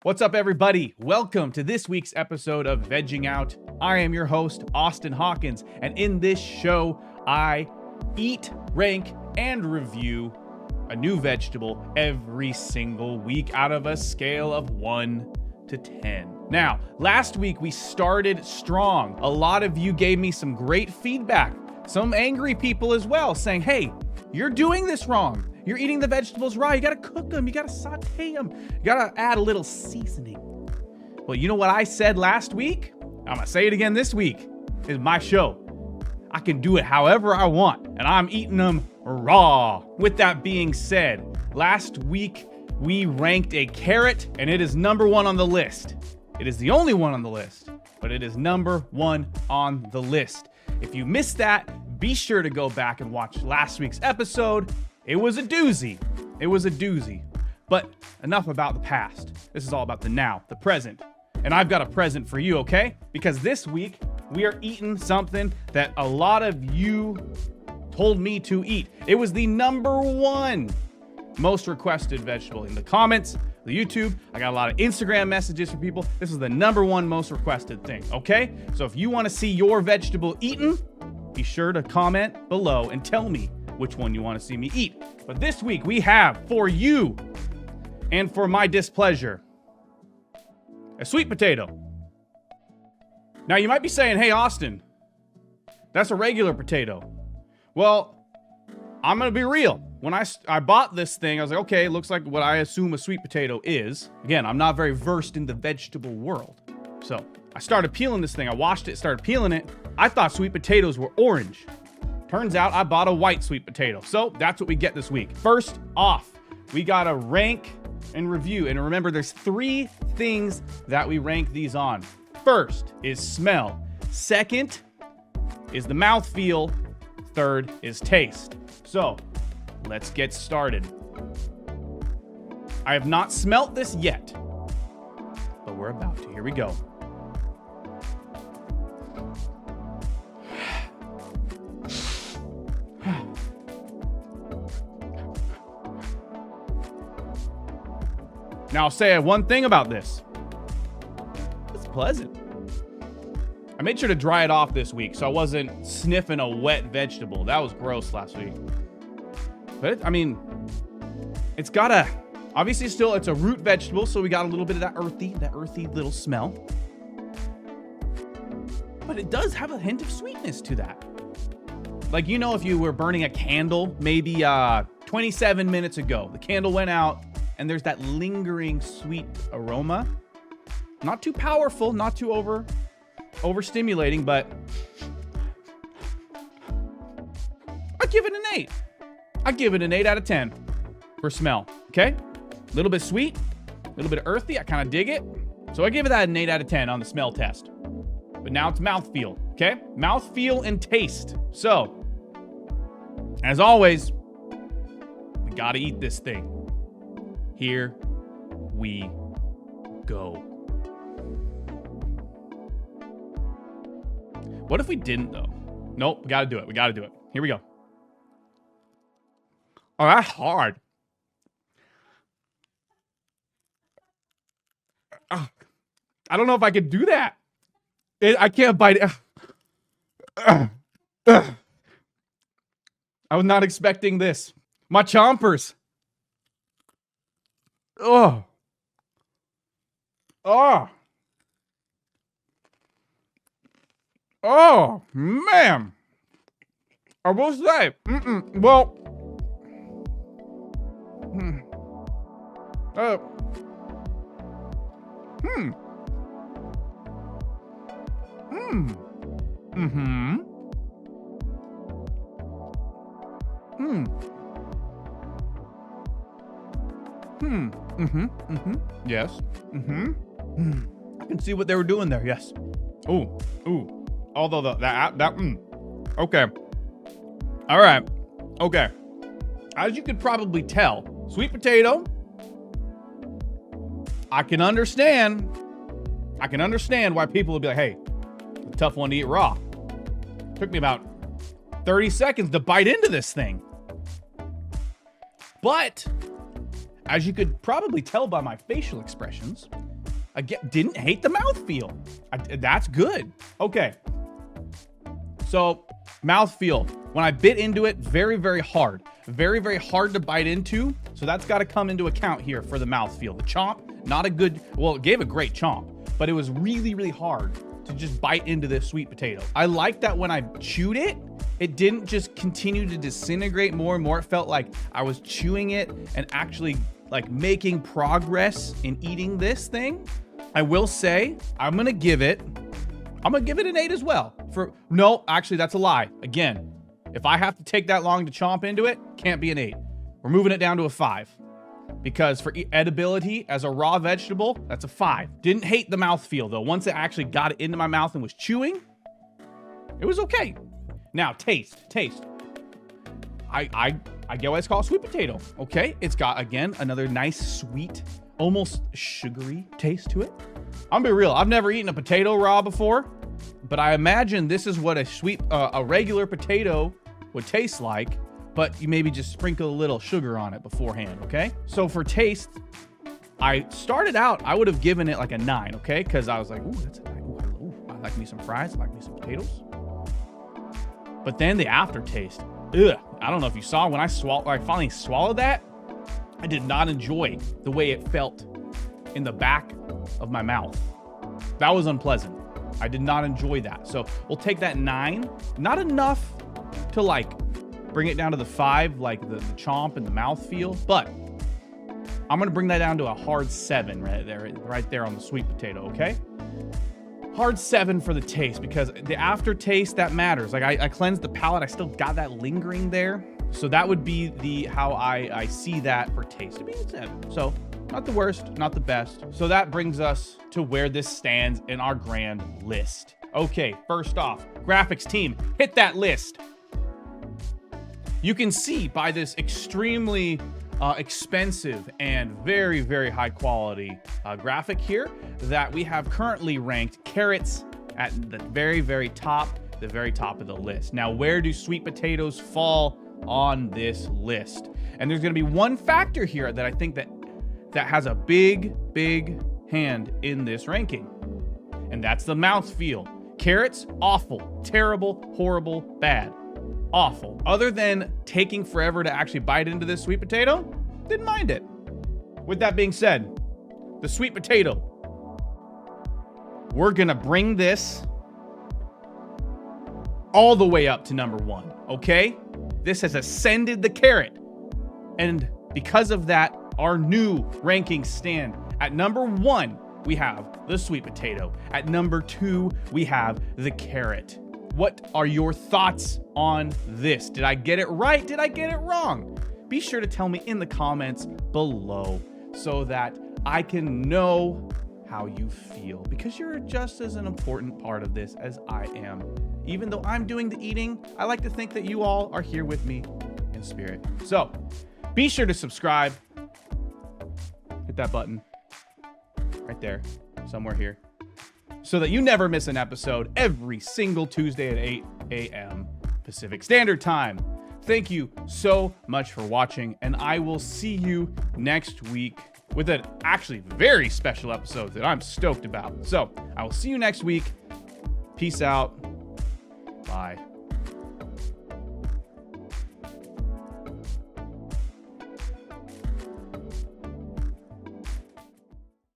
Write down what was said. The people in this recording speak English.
What's up, everybody? Welcome to this week's episode of Vegging Out. I am your host, Austin Hawkins, and in this show, I eat, rank, and review a new vegetable every single week out of a scale of 1 to 10. Now, last week we started strong. A lot of you gave me some great feedback, some angry people as well, saying, hey, you're doing this wrong. You're eating the vegetables raw. You gotta cook them. You gotta saute them. You gotta add a little seasoning. Well, you know what I said last week? I'm gonna say it again this week. It's my show. I can do it however I want, and I'm eating them raw. With that being said, last week we ranked a carrot, and it is number 1 on the list. It is the only one on the list, but it is number 1 on the list. If you missed that, be sure to go back and watch last week's episode. It was a doozy. It was a doozy. But enough about the past. This is all about the now, the present. And I've got a present for you, okay? Because this week, we are eating something that a lot of you told me to eat. It was the number 1 most requested vegetable in the comments, the YouTube. I got a lot of Instagram messages from people. This is the number 1 most requested thing, okay? So if you want to see your vegetable eaten, be sure to comment below and tell me which one you want to see me eat. But this week we have for you and for my displeasure a sweet potato. Now you might be saying, hey Austin, that's a regular potato. Well, I'm gonna be real. When I bought this thing, I was like, okay, it looks like what I assume a sweet potato is. Again, I'm not very versed in the vegetable world. So I started peeling this thing. I washed it, started peeling it. I thought sweet potatoes were orange. Turns out I bought a white sweet potato. So that's what we get this week. First off, we got to rank and review. And remember, there's 3 things that we rank these on. First is smell. Second is the mouthfeel. Third is taste. So let's get started. I have not smelt this yet, but we're about to. Here we go. Now I'll say one thing about this. It's pleasant. I made sure to dry it off this week so I wasn't sniffing a wet vegetable. That was gross last week. But it's got obviously still, it's a root vegetable, so we got a little bit of that earthy little smell. But it does have a hint of sweetness to that. Like, you know, if you were burning a candle maybe 27 minutes ago, the candle went out, and there's that lingering sweet aroma. Not too powerful, not too overstimulating, but I give it an 8. I give it an 8 out of 10 for smell, okay? A little bit sweet, a little bit earthy, I kind of dig it. So I give it that an 8 out of 10 on the smell test. But now it's mouthfeel, okay? Mouthfeel and taste. So, as always, we gotta eat this thing. Here we go. What if we didn't, though? Nope, we gotta do it. We gotta do it. Here we go. Oh, that's hard. I don't know if I could do that. I can't bite it. I was not expecting this. My chompers. Oh. Oh. Oh, man. I will say, well, Yes. I can see what they were doing there. Yes. Ooh. Although okay. All right. Okay. As you could probably tell, sweet potato. I can understand why people would be like, hey, it's a tough one to eat raw. Took me about 30 seconds to bite into this thing. But as you could probably tell by my facial expressions, again, didn't hate the mouthfeel. That's good. Okay. So, mouthfeel. When I bit into it, very, very hard. Very, very hard to bite into. So that's got to come into account here for the mouthfeel. The chomp, not a good, well, it gave a great chomp, but it was really, really hard to just bite into this sweet potato. I like that when I chewed it, it didn't just continue to disintegrate more and more. It felt like I was chewing it and actually like making progress in eating this thing. I will say, I'm gonna give it an 8 as well. No, actually that's a lie. Again, if I have to take that long to chomp into it, can't be an 8. We're moving it down to a 5. Because for edibility as a raw vegetable, that's a 5. Didn't hate the mouthfeel though. Once I actually got it into my mouth and was chewing, it was okay. Now, taste. I get why it's called sweet potato, okay? It's got, again, another nice, sweet, almost sugary taste to it. I'm gonna be real, I've never eaten a potato raw before, but I imagine this is what a regular potato would taste like, but you maybe just sprinkle a little sugar on it beforehand, okay? So for taste, I started out, I would have given it like a 9, okay? Because I was like, I like me some fries, I like me some potatoes. But then the aftertaste, ugh. I don't know if you saw when I finally swallowed that, I did not enjoy the way it felt in the back of my mouth. That was unpleasant. I did not enjoy that. So we'll take that 9. Not enough to like bring it down to the 5, like the chomp and the mouthfeel, but I'm gonna bring that down to a hard 7 right there on the sweet potato, okay? Hard 7 for the taste, because the aftertaste, that matters. Like I cleansed the palate, I still got that lingering there. So that would be how I see that for taste. It'd be a 7. So not the worst, not the best. So that brings us to where this stands in our grand list. Okay, first off, graphics team, hit that list. You can see by this extremely expensive and very, very high quality graphic here that we have currently ranked carrots at the very, very top of the list. Now, where do sweet potatoes fall on this list? And there's gonna be one factor here that I think that has a big, big hand in this ranking, and that's the mouthfeel. Carrots, awful, terrible, horrible, bad. Awful. Other than taking forever to actually bite into this sweet potato, didn't mind it. With that being said, the sweet potato, we're gonna bring this all the way up to number 1, okay? This has ascended the carrot. And because of that, our new rankings stand. At number 1, we have the sweet potato. At number 2, we have the carrot. What are your thoughts on this? Did I get it right? Did I get it wrong? Be sure to tell me in the comments below so that I can know how you feel, because you're just as an important part of this as I am. Even though I'm doing the eating, I like to think that you all are here with me in spirit. So be sure to subscribe. Hit that button right there, somewhere here, so that you never miss an episode every single Tuesday at 8 a.m. Pacific Standard Time. Thank you so much for watching, and I will see you next week with an actually very special episode that I'm stoked about. So I will see you next week. Peace out. Bye.